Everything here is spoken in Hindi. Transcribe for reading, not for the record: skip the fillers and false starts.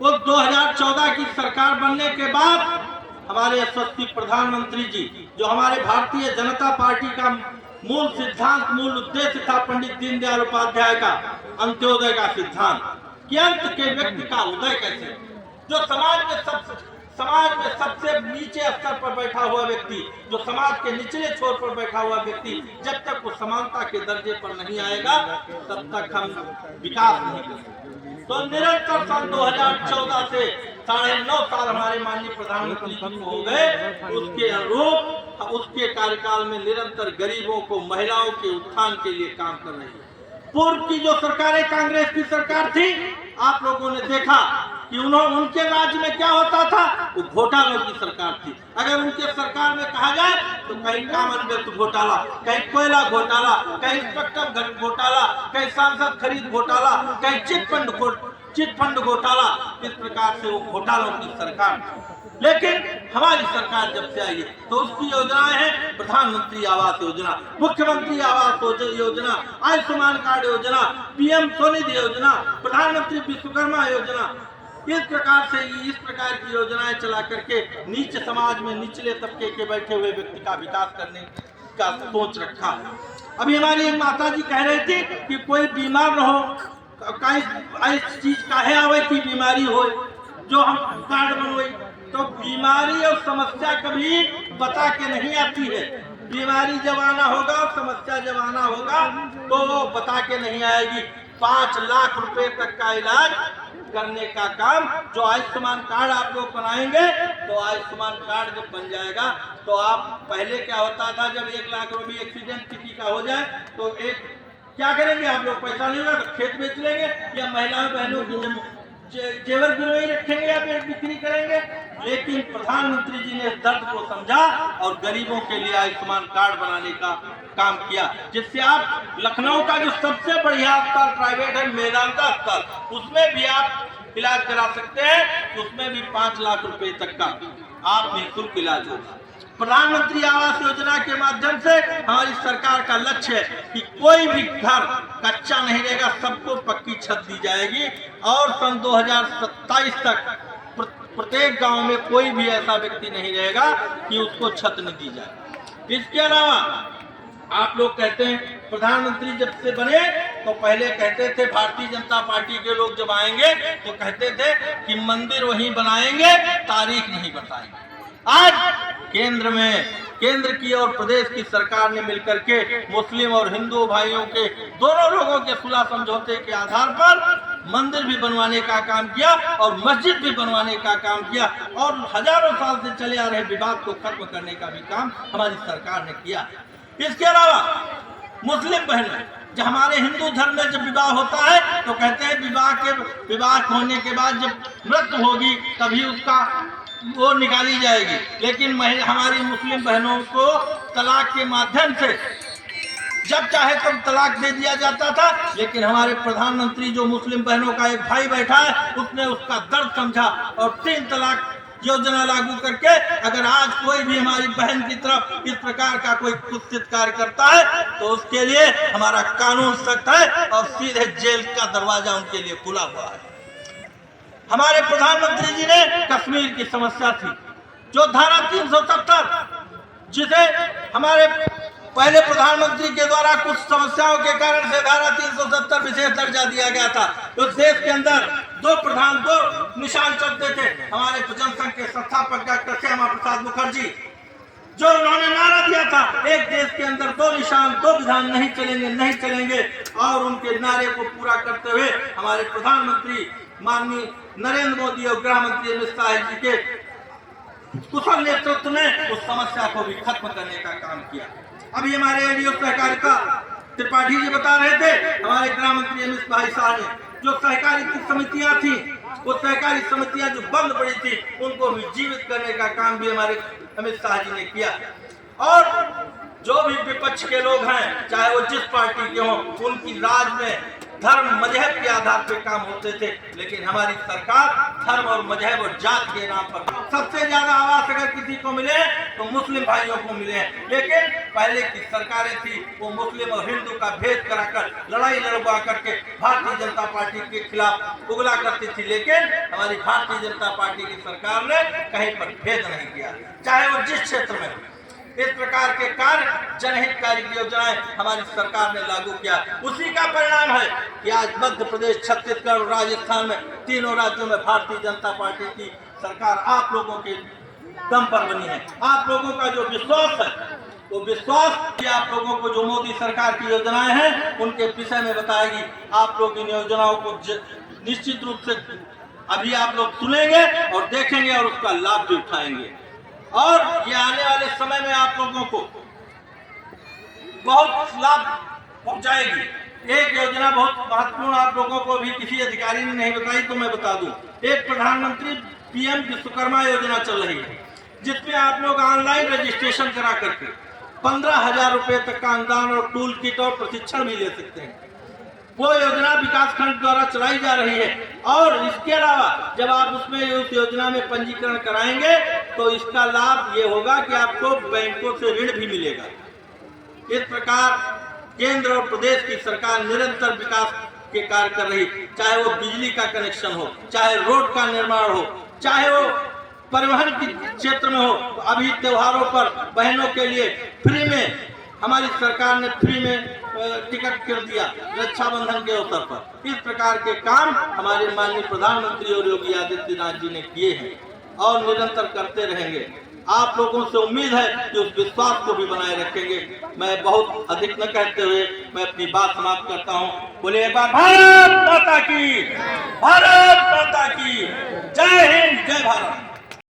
उस 2014 की सरकार बनने के बाद हमारे यशस्वी प्रधानमंत्री जी, जो हमारे भारतीय जनता पार्टी का मूल सिद्धांत, मूल उद्देश्य था पंडित दीनदयाल उपाध्याय का अंत्योदय का सिद्धांत, कि अंत के व्यक्ति का उदय कैसे, जो समाज में सबसे नीचे स्तर पर बैठा हुआ व्यक्ति, जो समाज के निचले छोर पर बैठा हुआ व्यक्ति, जब तक वो समानता के दर्जे पर नहीं आएगा तब तक हम विकास नहीं कर सकते। तो निरंतर सन 2014 से 9.5 साल हमारे माननीय प्रधानमंत्री जी को हो गए, उसके अनुरूप उसके कार्यकाल में निरंतर गरीबों को, महिलाओं के उत्थान के लिए काम कर रही है। पूर्व की जो सरकारें, कांग्रेस की सरकार थी, आप लोगों ने देखा कि उनके राज्य में क्या होता था, वो घोटालों की सरकार थी। अगर उनके सरकार में कहा जाए तो कहीं कॉमनवेल्थ घोटाला, कहीं कोयला घोटाला, कहीं स्पेक्ट्रम घोटाला, कहीं सांसद खरीद घोटाला, कहीं चिट फंड घोटाला, इस प्रकार से वो घोटालों की सरकार थी। लेकिन हमारी सरकार जब से आई है तो उसकी योजनाएं हैं प्रधानमंत्री आवास योजना, मुख्यमंत्री आवास योजना, आयुष्मान कार्ड योजना, पीएम स्वनिधि योजना, प्रधानमंत्री विश्वकर्मा योजना, इस प्रकार की योजनाएं चला करके नीचे समाज में निचले तबके के बैठे हुए व्यक्ति का विकास करने का सोच रखा है। अभी हमारी एक माता जी कह रही थी कि कोई बीमार न हो, इस चीज काहे आवे की बीमारी हो जो हम कार्ड बनवाई, तो बीमारी और समस्या कभी बता के नहीं आती है। बीमारी जब आना होगा और समस्या जब आना होगा तो वो बता के नहीं आएगी। 5 लाख रुपए तक का इलाज करने का काम जो आयुष्मान कार्ड आप लोग बनाएंगे, तो आयुष्मान कार्ड जब बन जाएगा तो आप, पहले क्या होता था, जब 1 लाख रुपए एक्सीडेंट किसी का हो जाए तो क्या करेंगे आप लोग, पैसा नहीं होगा तो खेत बेच लेंगे या महिलाओं बहनों की जेवर गिरवी रखेंगे या फिर बिक्री करेंगे। लेकिन प्रधानमंत्री जी ने दर्द को समझा और गरीबों के लिए आयुष्मान कार्ड बनाने का काम किया, जिससे आप लखनऊ का जो सबसे बढ़िया अस्पताल प्राइवेट है, मेदांता अस्पताल, उसमें भी आप इलाज करा सकते हैं। उसमें भी 5 लाख रुपए तक का आप निःशुल्क इलाज होगा। प्रधानमंत्री आवास योजना के माध्यम से हमारी सरकार का लक्ष्य है कि कोई भी घर कच्चा नहीं रहेगा, सबको पक्की छत दी जाएगी और सन 2027 तक प्रत्येक गांव में कोई भी ऐसा व्यक्ति नहीं रहेगा कि उसको छत न दी जाए। इसके अलावा आप लोग कहते हैं प्रधानमंत्री जब से बने तो पहले कहते थे, भारतीय जनता पार्टी के लोग जब आएंगे तो कहते थे कि मंदिर वहीं बनाएंगे, तारीख नहीं बताएंगे। आज केंद्र की और प्रदेश की सरकार ने मिलकर के मुस्लिम और हिंदू भाइयों के, दोनों लोगों के सुलह समझौते के आधार पर मंदिर भी बनवाने का काम किया और मस्जिद भी बनवाने का काम किया और हजारों साल से चले आ रहे विवाद को खत्म करने का भी काम हमारी सरकार ने किया। इसके अलावा मुस्लिम बहनें, जब हमारे हिंदू धर्म में जब विवाह होता है तो कहते हैं विवाह होने के बाद जब मृत्यु होगी तभी उसका वो निकाली जाएगी। लेकिन हमारी मुस्लिम बहनों को तलाक के माध्यम से जब चाहे तब तलाक दे दिया जाता था। लेकिन हमारे प्रधानमंत्री, जो मुस्लिम बहनों का एक भाई बैठा है, उसने उसका दर्द समझा और 3 तलाक योजना लागू करके अगर आज कोई भी हमारी बहन की तरफ इस प्रकार का कोई कुत्सित कार्य करता है तो उसके लिए हमारा कानून सख्त है और सीधे जेल का दरवाजा उनके लिए खुला हुआ है। हमारे प्रधानमंत्री जी ने कश्मीर की समस्या थी, जो धारा 370, जिसे हमारे पहले प्रधानमंत्री के द्वारा कुछ समस्याओं के कारण से धारा 370 विशेष दर्जा दिया गया था। उस देश के अंदर 2 प्रधान, 2 निशान चलते थे। हमारे जनसंघ के संस्थापक डॉक्टर श्यामा प्रसाद मुखर्जी, जो उन्होंने नारा दिया था, एक देश के अंदर 2 निशान 2 विधान नहीं चलेंगे, और उनके नारे को पूरा करते हुए हमारे प्रधानमंत्री माननीय नरेंद्र मोदी और गृह मंत्री अमित शाह जी के कुशल नेतृत्व में उस समस्या को भी खत्म करने का काम किया। अभी हमारे एडीओ सहकारिता त्रिपाठी जी बता रहे थे, हमारे गृह मंत्री अमित भाई शाह ने जो सहकारी समितियां थी, वो सहकारी समितियां जो बंद पड़ी थी, उनको भी जीवित करने का काम भी हमारे अमित शाह जी ने किया। और जो भी विपक्ष के लोग हैं, चाहे वो जिस पार्टी के हों, उनकी राज में धर्म मजहब के आधार पे काम होते थे, लेकिन हमारी सरकार धर्म और मजहब और जात के नाम पर सबसे ज्यादा आवास अगर किसी को मिले तो मुस्लिम भाइयों को मिले हैं। लेकिन पहले की सरकारें थी वो मुस्लिम और हिंदू का भेद कराकर लड़ाई लड़वा करके भारतीय जनता पार्टी के खिलाफ उगला करती थी, लेकिन हमारी भारतीय जनता पार्टी की सरकार ने कहीं पर भेद नहीं किया, चाहे वो जिस क्षेत्र में हो। इस प्रकार के कार्य जनहितकारी योजनाएं हमारी सरकार ने लागू किया। उसी का परिणाम है कि आज मध्य प्रदेश, छत्तीसगढ़ और राजस्थान में तीनों राज्यों में भारतीय जनता पार्टी की सरकार आप लोगों के दम पर बनी है। आप लोगों का जो विश्वास है वो विश्वास कि आप लोगों को जो मोदी सरकार की योजनाएं हैं उनके विषय में बताएगी। आप लोग इन योजनाओं को निश्चित रूप से अभी आप लोग सुनेंगे और देखेंगे और उसका लाभ भी उठाएंगे, और ये आने वाले समय में आप लोगों को बहुत लाभ पहुंचाएगी। एक योजना बहुत महत्वपूर्ण आप लोगों को भी किसी अधिकारी ने नहीं बताई तो मैं बता दूं। एक प्रधानमंत्री पीएम विश्वकर्मा योजना चल रही है, जिसमें आप लोग ऑनलाइन रजिस्ट्रेशन करा करके 15,000 रुपए तक का अनुदान और टूल किट और प्रशिक्षण भी ले सकते हैं। वो योजना विकास खंड द्वारा चलाई जा रही है, और इसके अलावा जब आप उसमें उस योजना में पंजीकरण कराएंगे तो इसका लाभ ये होगा कि आपको बैंकों से ऋण भी मिलेगा। इस प्रकार केंद्र और प्रदेश की सरकार निरंतर विकास के कार्य कर रही, चाहे वो बिजली का कनेक्शन हो, चाहे रोड का निर्माण हो, चाहे वो परिवहन के क्षेत्र में हो। तो अभी त्योहारों पर बहनों के लिए फ्री में हमारी सरकार ने फ्री में टिकट कर दिया रक्षाबंधन के अवसर पर। इस प्रकार के काम हमारे माननीय प्रधानमंत्री और योगी आदित्यनाथ जी ने किए हैं और निरंतर करते रहेंगे। आप लोगों से उम्मीद है कि उस विश्वास को भी बनाए रखेंगे। मैं बहुत अधिक न कहते हुए मैं अपनी बात समाप्त करता हूँ। बोले एक बार भारत माता की, भारत माता की जय हिंद, जय भारत।